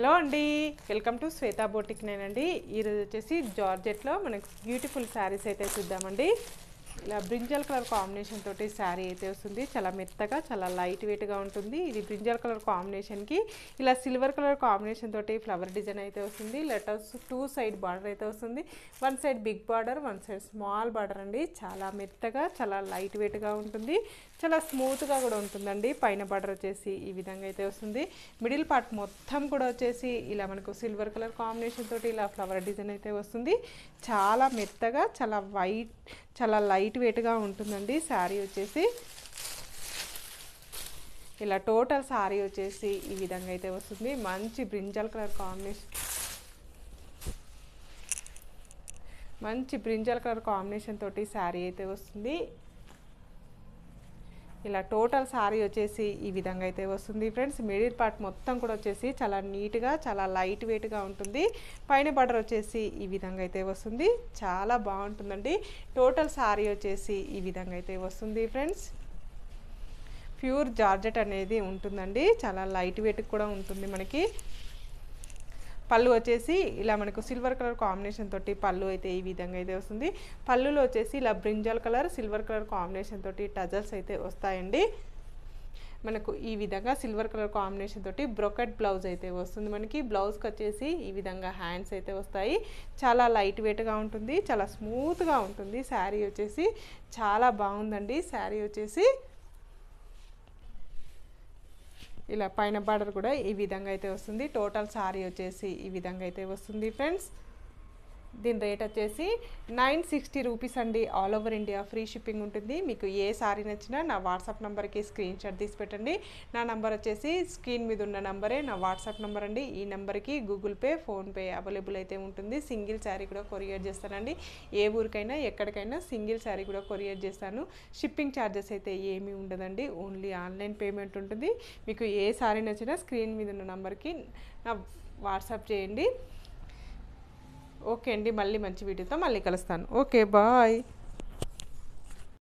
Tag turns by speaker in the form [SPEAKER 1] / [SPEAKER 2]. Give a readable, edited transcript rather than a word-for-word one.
[SPEAKER 1] Hello అండి, welcome to Shweta boutique నేనండి. ఈరోజు వచ్చేసి జార్జెట్లో మనకు బ్యూటిఫుల్ శారీస్ అయితే చూద్దామండి. ఇలా బ్రింజల్ కలర్ కాంబినేషన్ తోటి శారీ అయితే వస్తుంది. చాలా మెత్తగా, చాలా లైట్ వెయిట్గా ఉంటుంది. ఇది బ్రింజల్ కలర్ కాంబినేషన్కి ఇలా సిల్వర్ కలర్ కాంబినేషన్ తోటి ఫ్లవర్ డిజైన్ అయితే వస్తుంది. లెటర్స్ 2 సైడ్ బార్డర్ అయితే వస్తుంది. 1 side big border, 1 side small border అండి. చాలా మెత్తగా, చాలా లైట్ వెయిట్గా ఉంటుంది. చాలా స్మూత్గా కూడా ఉంటుందండి. పైన బార్డర్ వచ్చేసి ఈ విధంగా అయితే వస్తుంది. మిడిల్ పార్ట్ మొత్తం కూడా వచ్చేసి ఇలా మనకు సిల్వర్ కలర్ కాంబినేషన్ తోటి ఇలా ఫ్లవర్ డిజైన్ అయితే వస్తుంది. చాలా మెత్తగా, చాలా లైట్ వెయిట్గా ఉంటుందండి. శారీ వచ్చేసి ఇలా టోటల్ శారీ వచ్చేసి ఈ విధంగా అయితే వస్తుంది. మంచి బ్రింజల్ కలర్ కాంబినేషన్ తోటి శారీ అయితే వస్తుంది. ఇలా టోటల్ శారీ వచ్చేసి ఈ విధంగా అయితే వస్తుంది ఫ్రెండ్స్. మిడిల్ పార్ట్ మొత్తం కూడా వచ్చేసి చాలా నీట్గా, చాలా లైట్ వెయిట్గా ఉంటుంది. పైన బార్డర్ వచ్చేసి ఈ విధంగా అయితే వస్తుంది. చాలా బాగుంటుందండి. టోటల్ శారీ వచ్చేసి ఈ విధంగా అయితే వస్తుంది ఫ్రెండ్స్. ప్యూర్ జార్జెట్ అనేది ఉంటుందండి. చాలా లైట్ వెయిట్ కూడా ఉంటుంది. మనకి పళ్ళు వచ్చేసి ఇలా మనకు సిల్వర్ కలర్ కాంబినేషన్ తోటి పళ్ళు అయితే ఈ విధంగా అయితే వస్తుంది. పళ్ళులో వచ్చేసి ఇలా brinjal colour, silver colour combination తోటి టజల్స్ అయితే వస్తాయండి. మనకు ఈ విధంగా సిల్వర్ కలర్ కాంబినేషన్ తోటి బ్రోకెట్ బ్లౌజ్ అయితే వస్తుంది. మనకి బ్లౌజ్కి వచ్చేసి ఈ విధంగా హ్యాండ్స్ అయితే వస్తాయి. చాలా లైట్ వెయిట్గా ఉంటుంది. చాలా స్మూత్గా ఉంటుంది. శారీ వచ్చేసి చాలా బాగుందండి. శారీ వచ్చేసి ఇలా పైన బార్డర్ కూడా ఈ విధంగా అయితే వస్తుంది. టోటల్ శారీ వచ్చేసి ఈ విధంగా అయితే వస్తుంది ఫ్రెండ్స్. దీని రేట్ వచ్చేసి 960 రూపీస్ అండి. All over India free shipping ఉంటుంది. మీకు ఏ శారీ నచ్చినా నా వాట్సాప్ నెంబర్కి స్క్రీన్ షాట్ తీసి పెట్టండి. నా నెంబర్ వచ్చేసి స్క్రీన్ మీద ఉన్న నెంబరే నా వాట్సాప్ నెంబర్ అండి. ఈ నెంబర్కి గూగుల్ పే, ఫోన్పే అవైలబుల్ అయితే ఉంటుంది. సింగిల్ శారీ కూడా కొరియర్ చేస్తానండి. ఏ ఊరికైనా ఎక్కడికైనా సింగిల్ శారీ కూడా కొరియర్ చేస్తాను. షిప్పింగ్ ఛార్జెస్ అయితే ఏమీ ఉండదండి. ఓన్లీ ఆన్లైన్ పేమెంట్ ఉంటుంది. మీకు ఏ శారీ నచ్చినా స్క్రీన్ మీద ఉన్న నెంబర్కి నా వాట్సాప్ చేయండి. ఓకే అండి, మళ్ళీ మంచి వీడియోతో మళ్ళీ కలుస్తాను. Okay, bye.